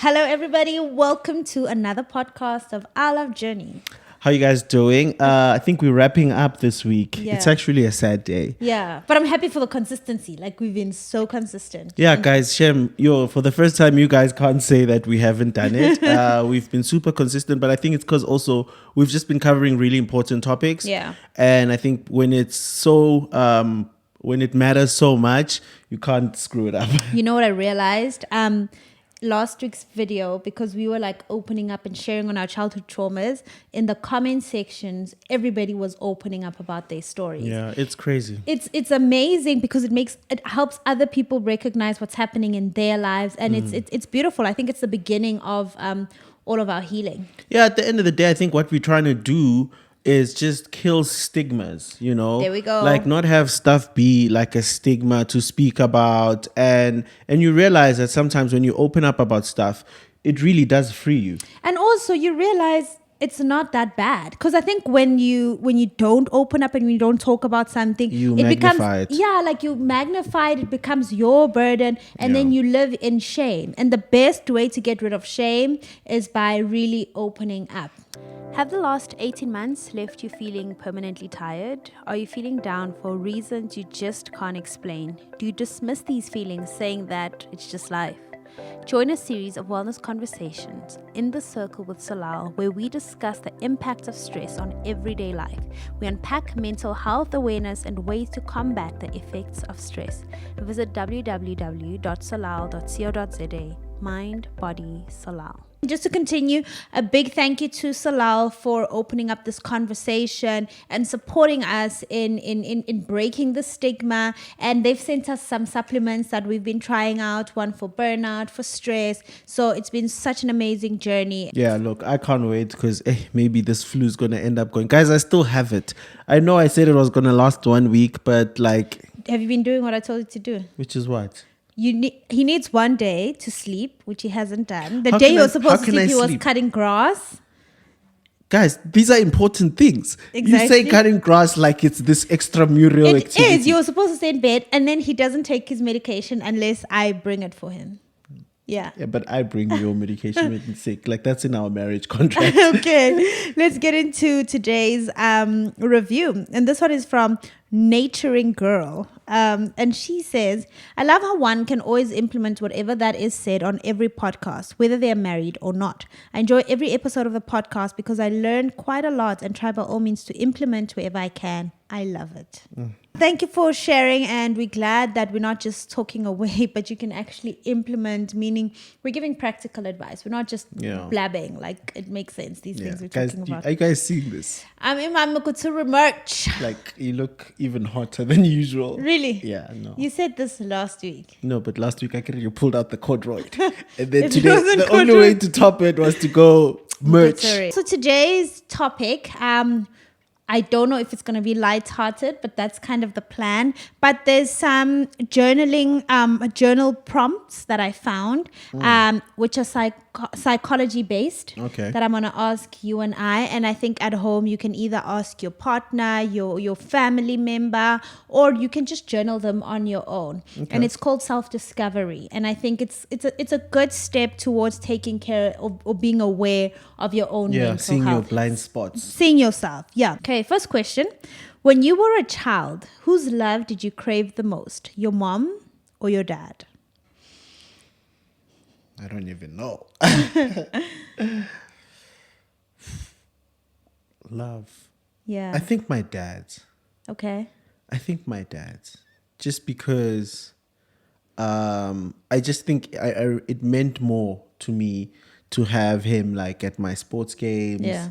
Hello, everybody. Welcome to another podcast of Our Love Journey. How you guys doing? I think we're wrapping up this week. Yeah. It's actually a sad day. Yeah, but I'm happy for the consistency. Like, we've been so consistent. Yeah, guys, Shem, for the first time, you guys can't say that we haven't done it. We've been super consistent, but I think it's because also we've just been covering really important topics. Yeah. And I think when it's so, when it matters so much, you can't screw it up. You know what I realized? Last week's video, because we were like opening up and sharing on our childhood traumas, in the comment sections, everybody was opening up about their stories. Yeah, it's crazy. It's amazing because it helps other people recognize what's happening in their lives, and it's beautiful. I think it's the beginning of all of our healing. Yeah, at the end of the day, I think what we're trying to do is just kill stigmas, There we go. Like not have stuff be like a stigma to speak about, and you realize that sometimes when you open up about stuff, it really does free you. And also you realize it's not that bad, because I think when you don't open up and when you don't talk about something, You it magnify becomes it. like you magnify it. It becomes your burden, and then Yeah. you live in shame. And the best way to get rid of shame is by really opening up. Have the last 18 months left you feeling permanently tired? Are you feeling down for reasons you just can't explain? Do you dismiss these feelings saying that it's just life? Join a series of wellness conversations in the circle with Salal, where we discuss the impacts of stress on everyday life. We unpack mental health awareness and ways to combat the effects of stress. Visit www.salal.co.za. Mind, body, Salal. Just to continue, a big thank you to Salal for opening up this conversation and supporting us in breaking the stigma. And they've sent us some supplements that we've been trying out, one for burnout, for stress. So it's been such an amazing journey. Yeah, look, I can't wait because maybe this flu is going to end up going. Guys, I still have it. I know I said it was going to last 1 week, but like... Have you been doing what I told you to do? Which is what? He needs 1 day to sleep, which he hasn't done. The How day can he I- was supposed how to can sleep, I he was sleep? cutting grass. Guys, these are important things. Exactly. You say cutting grass like it's this extramural It activity. is. You were supposed to stay in bed, and then he doesn't take his medication unless I bring it for him. Yeah. Yeah, but I bring your medication when you're sick. Like, that's in our marriage contract. Okay, let's get into today's review. And this one is from Naturing Girl. And she says, I love how one can always implement whatever that is said on every podcast, whether they're married or not. I enjoy every episode of the podcast because I learn quite a lot and try by all means to implement wherever I can. I love it. Thank you for sharing, and we're glad that we're not just talking away, but you can actually implement, meaning we're giving practical advice. We're not just blabbing. Like, it makes sense, these things we're Guys, talking about. are you guys seeing this? I'm in my Mukuturu merch. Like, you look even hotter than usual. Really? Yeah, no. You said this last week. No, but last week you pulled out the corduroy. And then It today, wasn't the only corduroy. way to top it was to go merch. So today's topic, I don't know if it's going to be lighthearted, but that's kind of the plan. But there's some journaling, journal prompts that I found, which are psychology based. Okay. That I'm going to ask you and I. And I think at home you can either ask your partner, your family member, or you can just journal them on your own. Okay. And it's called self-discovery. And I think it's a good step towards taking care of or being aware of your own mental Seeing health. your blind spots. Seeing yourself. Yeah. Okay, first question. When you were a child, whose love did you crave the most? Your mom or your dad? I don't even know. Love. Yeah. I think my dad's. Okay. Just because I just think it meant more to me to have him like at my sports games, Yeah.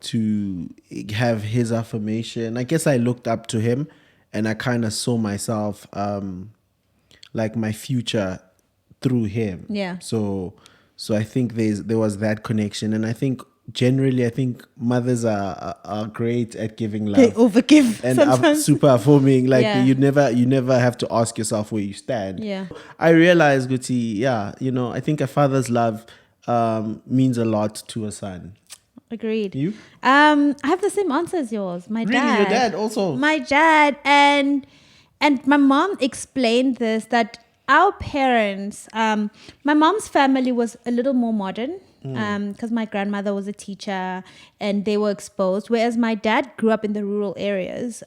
to have his affirmation. I guess I looked up to him and I kind of saw myself like my future through him. Yeah. So I think there was that connection, and I think generally mothers are great at giving love. They overgive And I'm sometimes. super affirming. Like Yeah. you never have to ask yourself where you stand. Yeah. I realize, Guti, I think a father's love means a lot to a son. Agreed. You? I have the same answer as yours. My Really? dad. Your dad also? My dad and my mom explained this, that our parents, my mom's family was a little more modern because my grandmother was a teacher and they were exposed. Whereas my dad grew up in the rural areas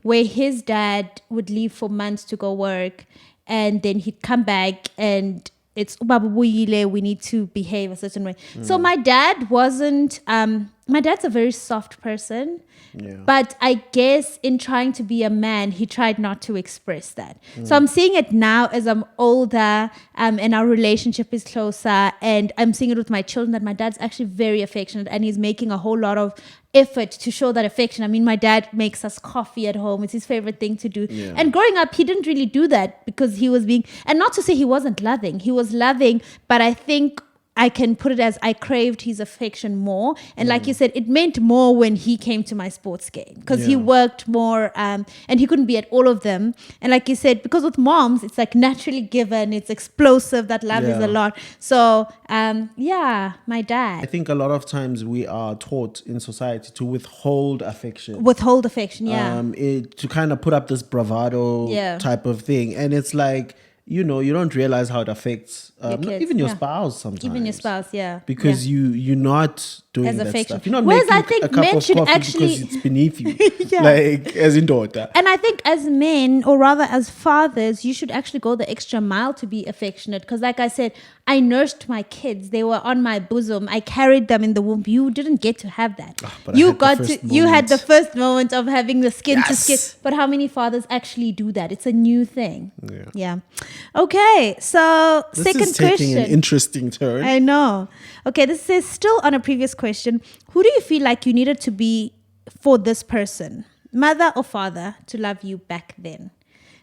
where his dad would leave for months to go work and then he'd come back and it's "Ubabubuyile, we need to behave a certain way." So my dad wasn't, my dad's a very soft person. Yeah. But I guess in trying to be a man, he tried not to express that. So I'm seeing it now as I'm older and our relationship is closer. And I'm seeing it with my children that my dad's actually very affectionate and he's making a whole lot of effort to show that affection. I mean, my dad makes us coffee at home. It's his favorite thing to do. Yeah. And growing up, he didn't really do that because he was being, and not to say he wasn't loving. He was loving, but I think I can put it as I craved his affection more. And like you said, it meant more when he came to my sports game because he worked more and he couldn't be at all of them. And like you said, because with moms, it's like naturally given, it's explosive, that love is a lot. So my dad. I think a lot of times we are taught in society to withhold affection. Withhold affection, To kind of put up this bravado type of thing. And it's like, you don't realize how it affects even your spouse sometimes. Even your spouse, because you're not doing as that affection. stuff. You're not Whereas making I think a cup men of should coffee actually because it's beneath you, like as in daughter. And I think as men, or rather as fathers, you should actually go the extra mile to be affectionate. Because like I said, I nursed my kids. They were on my bosom. I carried them in the womb. You didn't get to have that. You had the first moment of having the skin to skin. But how many fathers actually do that? It's a new thing. Yeah. Okay. So this second is taking question. an interesting turn. I know. Okay. This says still on a previous question. Who do you feel like you needed to be for this person? Mother or father to love you back then?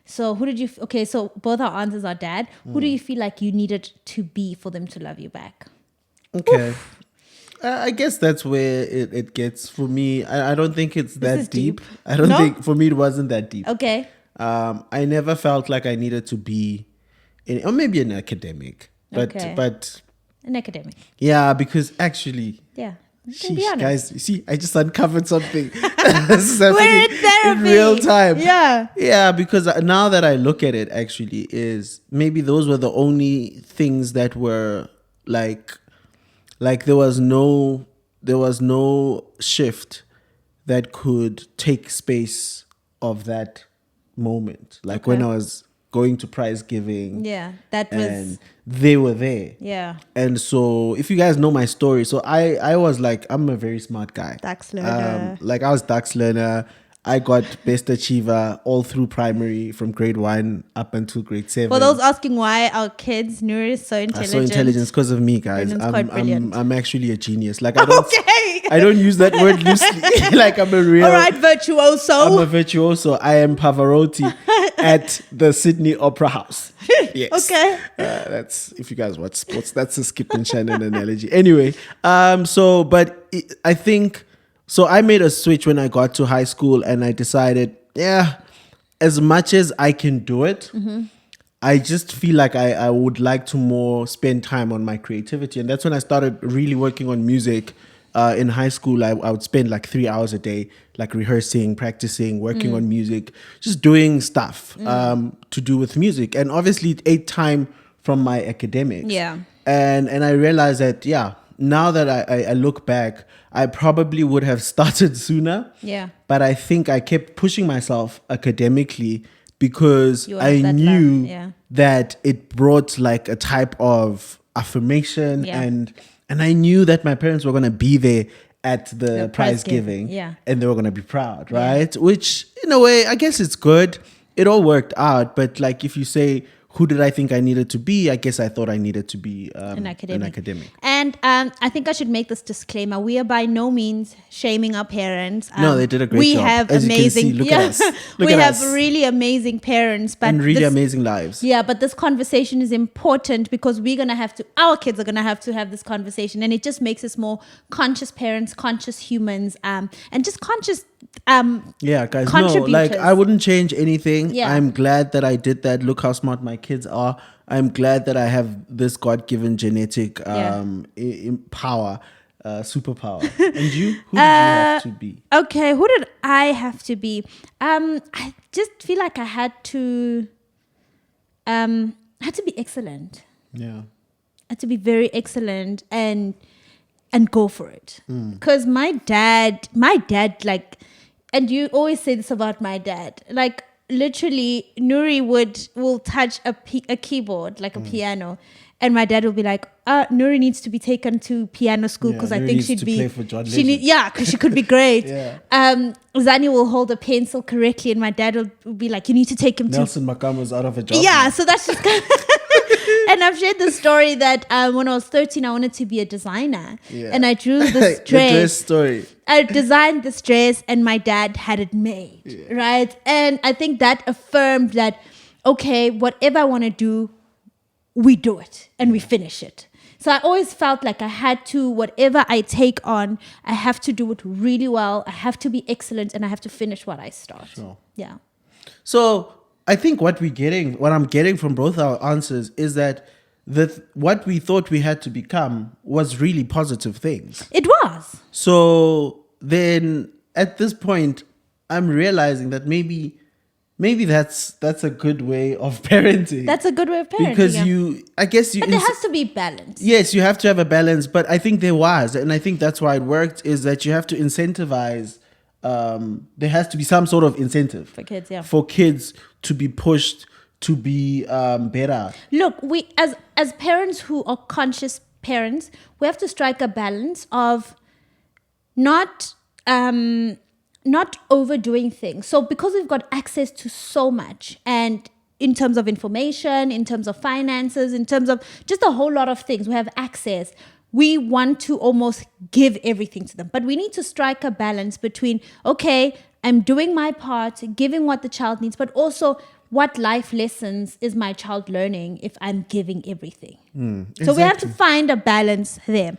So who did you... Okay, so both our answers are dad. Who do you feel like you needed to be for them to love you back? Okay. I guess that's where it gets for me. I don't think it's that deep. I don't think... For me, it wasn't that deep. Okay. I never felt like I needed to be... or maybe an academic. But an academic. Yeah, because actually... Yeah. Sheesh, guys, you see, I just uncovered something. This is happening We're in therapy. in real time. Yeah. Yeah, because now that I look at it, actually, is maybe those were the only things that were like there was no shift that could take space of that moment. Like when I was going to prize giving. Yeah, that was... And they were there. Yeah. And so if you guys know my story, so I was like, I'm a very smart guy. Dax learner. Like I was Dax learner. I got best achiever all through primary from grade 1 up until grade 7. For those asking why our kids, Nur is so intelligent. So intelligent because of me, guys. I'm actually a genius. Like I don't use that word loosely. Like I'm a real... All right, virtuoso. I'm a virtuoso. I am Pavarotti at the Sydney Opera House. Yes. Okay. That's, if you guys watch sports, that's a Skip and Shannon analogy. Anyway, I think... So I made a switch when I got to high school and I decided, as much as I can do it, I just feel like I would like to more spend time on my creativity. And that's when I started really working on music. In high school, I would spend like 3 hours a day, like rehearsing, practicing, working on music, just doing stuff to do with music. And obviously it ate time from my academics. Yeah. And I realized that, now that I look back, I probably would have started sooner. Yeah. But I think I kept pushing myself academically because I that knew love. that it brought like a type of affirmation and I knew that my parents were going to be there at the prize giving and they were going to be proud, right? Which in a way, I guess it's good. It all worked out. But like if you say, who did I think I needed to be? I guess I thought I needed to be an academic. And I think I should make this disclaimer. We are by no means shaming our parents. No, they did a great job. We have As amazing... you can see, look at us. We have really amazing parents. But and really amazing lives. Yeah, but this conversation is important because our kids are going to have this conversation. And it just makes us more conscious parents, conscious humans, and just conscious... guys, no, like I wouldn't change anything. I'm glad that I did that. Look how smart my kids are. I'm glad that I have this God-given genetic power, superpower. And you, who did you have to be? Okay, who did I have to be? I just feel like I had to I had to be excellent. Yeah. I had to be very excellent and go for it. Because my dad, like, and you always say this about my dad, like literally Nuri will touch a keyboard, like a piano, and my dad will be like, Nuri needs to be taken to piano school because I Nuri think needs she'd to be, play for John Legend. because she could be great. Yeah. Zani will hold a pencil correctly, and my dad will be like, you need to take him Nelson Makam was out of a to. job. Yeah, now. so that's just kind of. And I've shared the story that when I was 13, I wanted to be a designer. Yeah. And I drew this The dress. dress story. I designed this dress and my dad had it made, right? And I think that affirmed that, okay, whatever I want to do, we do it and we finish it. So I always felt like I had to, whatever I take on, I have to do it really well. I have to be excellent and I have to finish what I start. Sure. Yeah. So I think what I'm getting from both our answers is that what we thought we had to become was really positive things. It was. So then at this point, I'm realizing that maybe that's a good way of parenting. That's a good way of parenting. Because But there has to be balance. Yes, you have to have a balance, but I think there was, and I think that's why it worked, is that you have to incentivize. There has to be some sort of incentive For kids, yeah. for kids to be pushed to be better. Look, we as parents who are conscious parents, we have to strike a balance of not overdoing things. So because we've got access to so much, and in terms of information, in terms of finances, in terms of just a whole lot of things, we have access. We want to almost give everything to them. But we need to strike a balance between, okay, I'm doing my part, giving what the child needs, but also what life lessons is my child learning if I'm giving everything? So we have to find a balance there.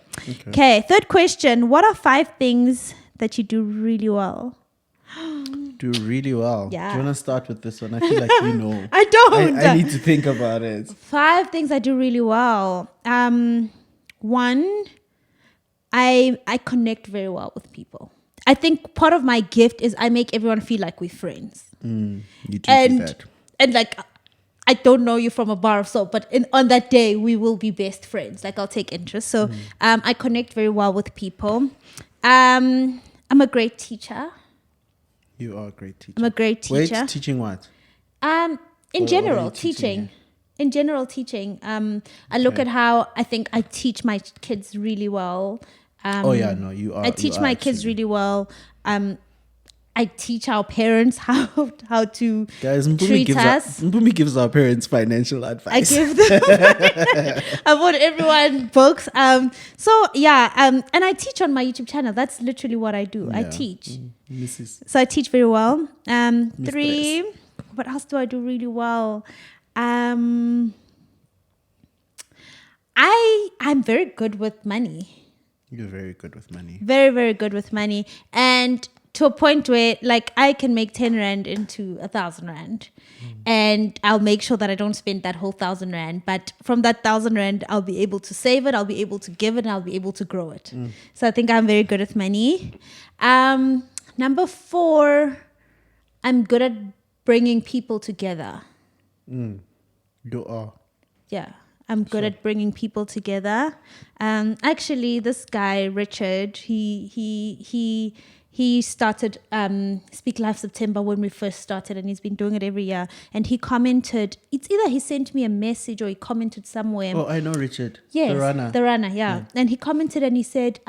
Okay, third question. What are 5 things that you do really well? Do really well. Yeah. Do you want to start with this one? I feel like you know. I don't. I need to think about it. 5 things I do really well. One, I connect very well with people. I think part of my gift is I make everyone feel like we're friends. You do that. And like, I don't know you from a bar of soap, but on that day, we will be best friends. Like, I'll take interest. So I connect very well with people. I'm a great teacher. You are a great teacher. I'm a great teacher. Wait, teaching what? In general, teaching. In general, teaching. I look at how I think I teach my kids really well. You are. I teach my kids really well. I teach our parents how to treat us. Mpumi gives our parents financial advice. I give them. I bought everyone books. And I teach on my YouTube channel. That's literally what I do. I teach. So I teach very well. 3. What else do I do really well? I'm very good with money. You're very good with money. Very, very good with money. And to a point where, like, I can make 10 Rand into 1,000 Rand. And I'll make sure that I don't spend that whole 1,000 Rand. But from that 1,000 Rand, I'll be able to save it, I'll be able to give it, and I'll be able to grow it. So I think I'm very good with money. Number 4, I'm good at bringing people together. You are. Yeah. I'm good at bringing people together. Actually, this guy, Richard, he started Speak Life September when we first started, and he's been doing it every year. And he commented, it's either he sent me a message or he commented somewhere. Oh, I know Richard. Yes, The runner. Yeah. And he commented and he said,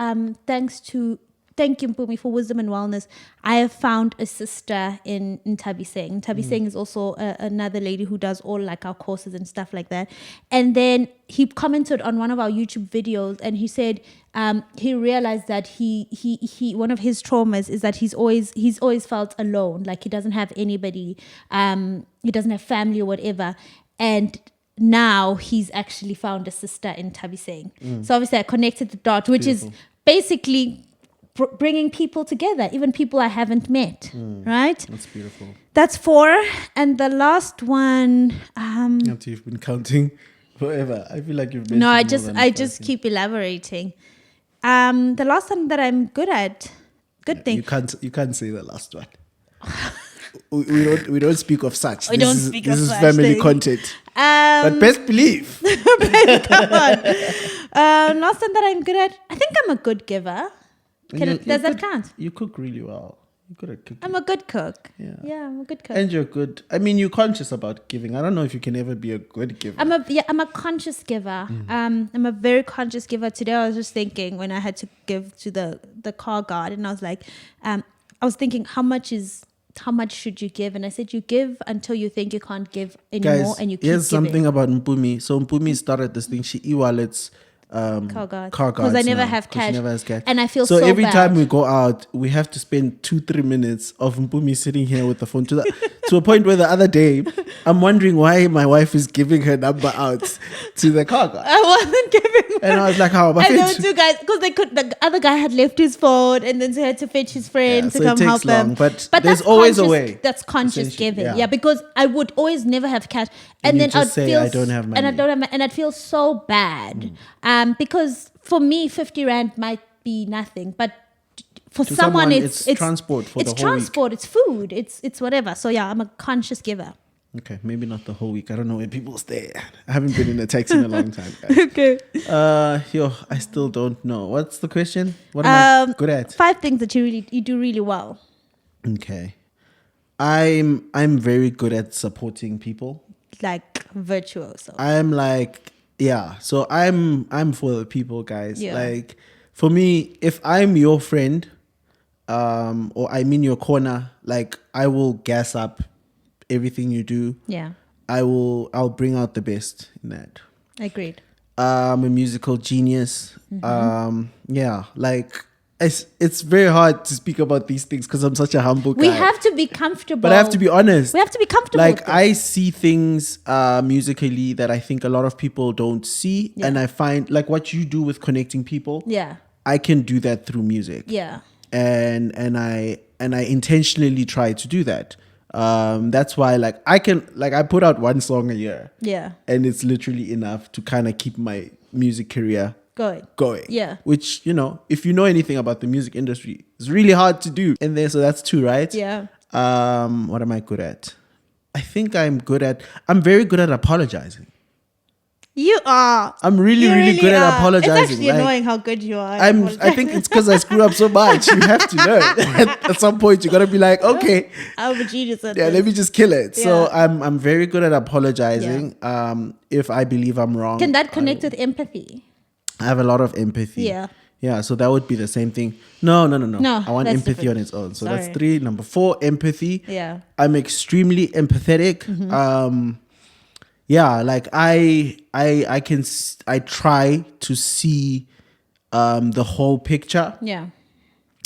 thank you, Mpumi, for wisdom and wellness. I have found a sister in Tabiseng. Tabiseng is also another lady who does all like our courses and stuff like that. And then he commented on one of our YouTube videos and he said he realized that he one of his traumas is that he's always felt alone, like he doesn't have anybody, he doesn't have family or whatever. And now he's actually found a sister in Tabiseng. So obviously I connected the dot, which is basically bringing people together, even people I haven't met, right? That's beautiful. That's 4. And the last one... After you've been counting forever. I feel like you've mentioned No, I more than just keep elaborating. The last one that I'm good at... thing. You can't say the last one. we don't speak of such. We don't speak of This is such family thing. content. But best believe. Come on. Not something that I'm good at. I think I'm a good giver. Does that count? You cook really well. You're good at cooking. I'm a good cook. Yeah. I'm a good cook. And you're good. I mean, you're conscious about giving. I don't know if you can ever be a good giver. I'm a conscious giver. I'm a very conscious giver. Today I was just thinking when I had to give to the car guard, and I was like, I was thinking how much should you give? And I said you give until you think you can't give anymore. Guys, And you keep here's giving. something about Mpumi. So Mpumi started this thing. She e-wallets Car guards. Because I never have cash. She never has cash. And I feel so every bad. time we go out, we have to spend 2-3 minutes of Mpumi sitting here with the phone to a point where the other day I'm wondering why my wife is giving her number out to the car guard. I wasn't giving. And I was like, how about and there were two guys because the other guy had left his phone, and then so he had to fetch his friend to so come it takes help long, them. but there's that's always a way. That's conscious Essentially, giving, yeah. because I would always never have cash, and you then just I'd say, feel I don't have money. and I don't have, and I'd feel so bad, because for me 50 rand might be nothing, but for To someone someone, it's transport for the whole transport, it's food, it's whatever. So yeah, I'm a conscious giver. Okay, maybe not the whole week. I don't know where people stay. I haven't been in a taxi in a long time, guys. Okay. I still don't know. What's the question? What am I good at? 5 things that you do really well. Okay. I'm very good at supporting people. Like virtuoso. I'm like, yeah. So I'm for the people, guys. Yeah. Like for me, if I'm your friend, or I'm in your corner, like I will gas up everything you do. Yeah. I'll bring out the best in that. Agreed. I'm a musical genius. Yeah, like it's very hard to speak about these things because I'm such a humble guy. We have to be comfortable. But I have to be honest. We have to be comfortable. Like with it. I see things musically that I think a lot of people don't see, and I find like what you do with connecting people. Yeah. I can do that through music. Yeah. And I intentionally try to do that. That's why like I put out 1 song a year. Yeah. And it's literally enough to kind of keep my music career going. Yeah. Which, if you know anything about the music industry, it's really hard to do. And then so that's 2, right? Yeah. What am I good at? I think I'm very good at apologizing. You are. I'm really good at apologizing. It's actually annoying how good you are. I think it's because I screw up so much. You have to learn. At some point, you gotta be like, okay, I'm a genius at yeah, this. let me just kill it. Yeah. So I'm very good at apologizing. If I believe I'm wrong, Can that connect with empathy? I have a lot of empathy. Yeah. Yeah, so that would be the same thing. No. No, I want that's empathy different. on its own. So Sorry. that's 3. Number 4, empathy. Yeah. I'm extremely empathetic. Yeah, like I try to see the whole picture Yeah.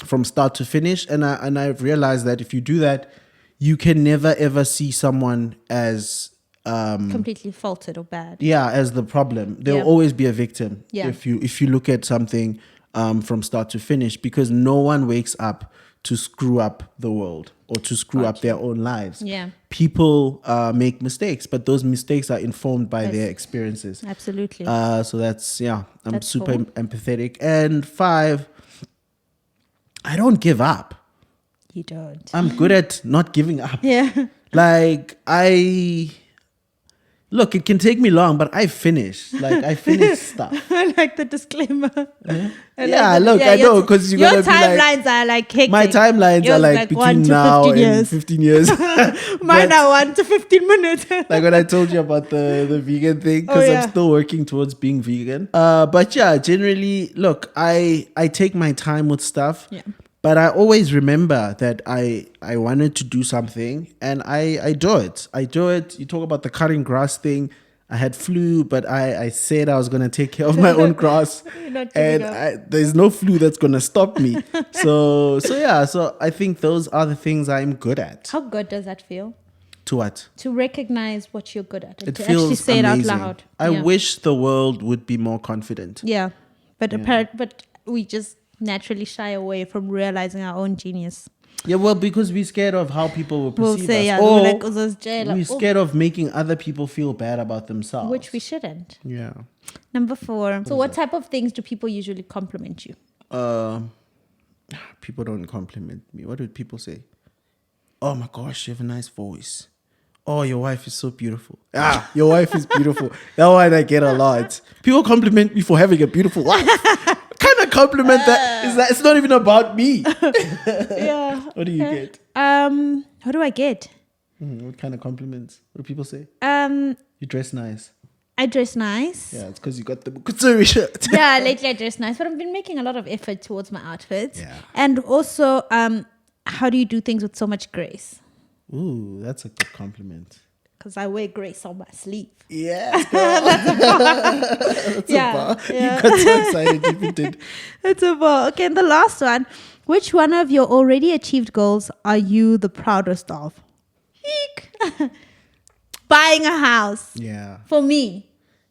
from start to finish, and I've realized that if you do that, you can never ever see someone as Completely faulted or bad. as the problem. There'll Yeah. always be a victim Yeah. if you look at something from start to finish, because no one wakes up to screw up the world or to screw up their own lives. Yeah. People make mistakes, but those mistakes are informed by their experiences. Absolutely. So that's I'm That's super cool. empathetic. And 5, I don't give up. You don't. I'm good at not giving up. Yeah. Like look, it can take me long, but I finish. Like I finish stuff. I like the disclaimer. I know, because you're your gonna be like, timelines are like hectic. my timelines Yours are like between 1 to now 15 and years. 15 years. Mine But- are 1 to 15 minutes. like when I told you about the vegan thing, because I'm still working towards being vegan. But yeah, generally, look, I take my time with stuff. Yeah. But I always remember that I wanted to do something, and I do it. You talk about the cutting grass thing. I had flu, but I said I was going to take care of my own grass. You're not giving And up. there's no flu that's going to stop me. So I think those are the things I'm good at. How good does that feel? To what? To recognize what you're good at and It to feels actually say amazing. it out loud. I Yeah. wish the world would be more confident. Yeah. But but we just naturally shy away from realizing our own genius. Yeah, well, because we're scared of how people will We'll perceive say, us. yeah, Or like, "Uzo's jail." we're scared of making other people feel bad about themselves. Which we shouldn't. Yeah. Number 4. So what type of things do people usually compliment you? People don't compliment me. What do people say? Oh my gosh, you have a nice voice. oh, your wife is so beautiful. Ah, your wife is beautiful. That one I get a lot. People compliment me for having a beautiful wife. What kind of compliment that is that? It's not even about me. Yeah. What do you get? What do I get? What kind of compliments? What do people say? You dress nice. I dress nice. Yeah, it's because you got the Kutsuri shirt. Yeah, lately I dress nice, but I've been making a lot of effort towards my outfits. Yeah. And also, how do you do things with so much grace? Ooh, that's a good compliment. Because I wear grace on my sleeve. Yes, girl. That's Yeah, a bar. yeah. You got so excited if you did. That's a ball. Okay, and the last one. Which one of your already achieved goals are you the proudest of? Eek. Buying a house. Yeah. For me.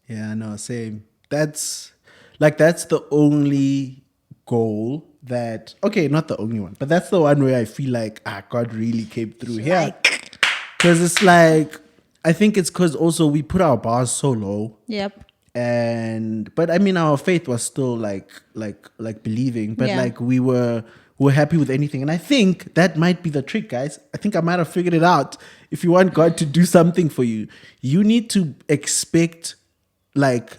Yeah, no, same. That's the only goal that, okay, not the only one, but that's the one where I feel like, God really came through here. Because it's like, I think it's because also we put our bars so low. Yep. But I mean, our faith was still like believing, but Yeah. like we're happy with anything. And I think that might be the trick, guys. I think I might have figured it out. If you want God to do something for you, you need to expect like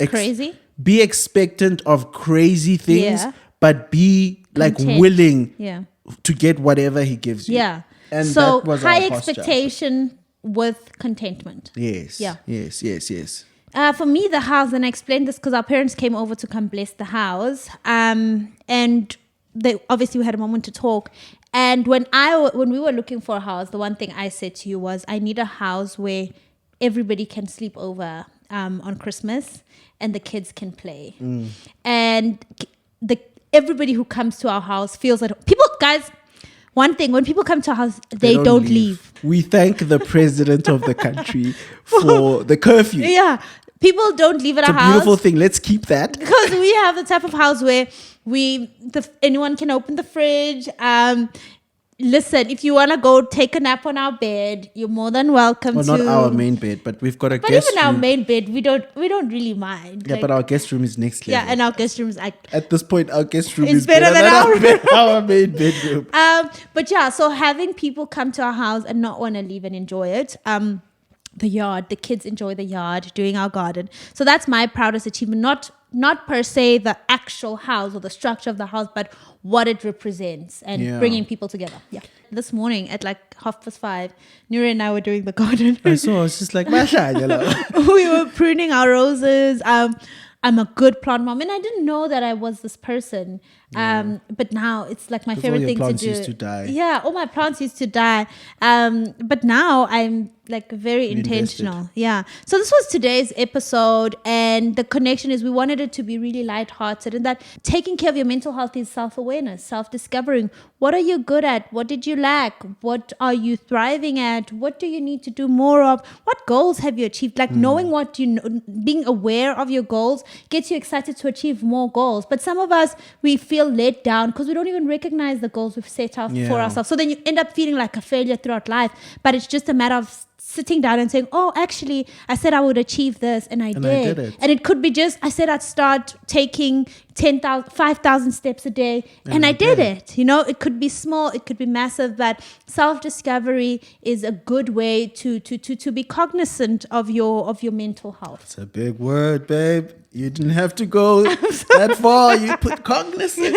Crazy? Be expectant of crazy things, Yeah. but be like Content. willing Yeah. to get whatever he gives you. Yeah. And so that was high our posture. expectation with contentment. Yes. Yeah. Yes. For me, the house, and I explained this because our parents came over to come bless the house. And they obviously we had a moment to talk. And when we were looking for a house, the one thing I said to you was, I need a house where everybody can sleep over on Christmas and the kids can play. And everybody who comes to our house feels like guys. One thing, when people come to our house, they don't leave. We thank the president of the country for the curfew. Yeah. People don't leave at It's our a house. beautiful thing. Let's keep that. Because we have the type of house where anyone can open the fridge. Listen, if you want to go take a nap on our bed, you're more than welcome Well, to. not our main bed, but we've got a But guest even our room. main bed, we don't really mind. Yeah, but our guest room is next level. yeah, and our guest room is like. At this point, our guest room It's is better better than than our main bedroom. But yeah, so having people come to our house and not want to leave and enjoy it. The yard, the kids enjoy the yard, doing our garden. So that's my proudest achievement. Not per se the actual house or the structure of the house, but what it represents and bringing people together. Yeah. This morning at like 5:30, Nuri and I were doing the garden. I saw, it's just like, mashallah. We were pruning our roses. I'm a good plant mom, and I didn't know that I was this person. But now it's like my 'Cause favorite all your thing to plants do. used to die. Yeah, all my plants used to die. But now I'm like very Invested. intentional. Yeah. So this was today's episode, and the connection is we wanted it to be really lighthearted, and that taking care of your mental health is self-awareness, self-discovering. What are you good at? What did you lack? What are you thriving at? What do you need to do more of? What goals have you achieved? Like knowing what you know, being aware of your goals gets you excited to achieve more goals. But some of us, we feel let down because we don't even recognize the goals we've set out for ourselves. So then you end up feeling like a failure throughout life. But it's just a matter of sitting down and saying, oh, actually, I said I would achieve this and I did. it. And it could be just, I said I'd start taking 5,000 steps a day and I did it. You know, it could be small, it could be massive, but self-discovery is a good way to be cognizant of your mental health. It's a big word, babe. You didn't have to go that far. You put cognizant.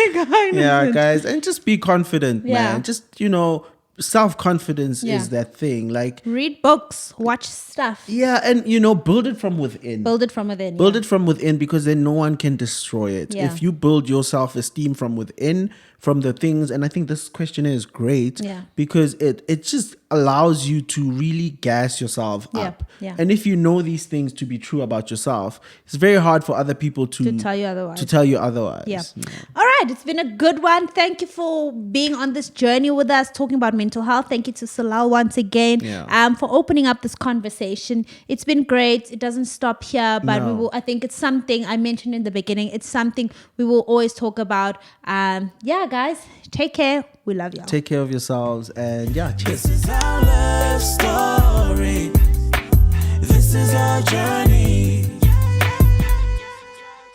Yeah, guys. And just be confident, man. Just, self-confidence is that thing. Like, read books, watch stuff. Yeah, and, build it from within. Build it from within. Build it from within, because then no one can destroy it. Yeah. If you build your self-esteem from within, from the things, and I think this questionnaire is great because it just allows you to really gas yourself up. Yeah. And if you know these things to be true about yourself, it's very hard for other people to tell you otherwise. Yeah. All right, it's been a good one. Thank you for being on this journey with us, talking about mental health. Thank you to Salal once again for opening up this conversation. It's been great. It doesn't stop here, but I think it's something I mentioned in the beginning. It's something we will always talk about. Guys, take care. We love y'all. Take care of yourselves, and cheers. This is our love story. This is our journey.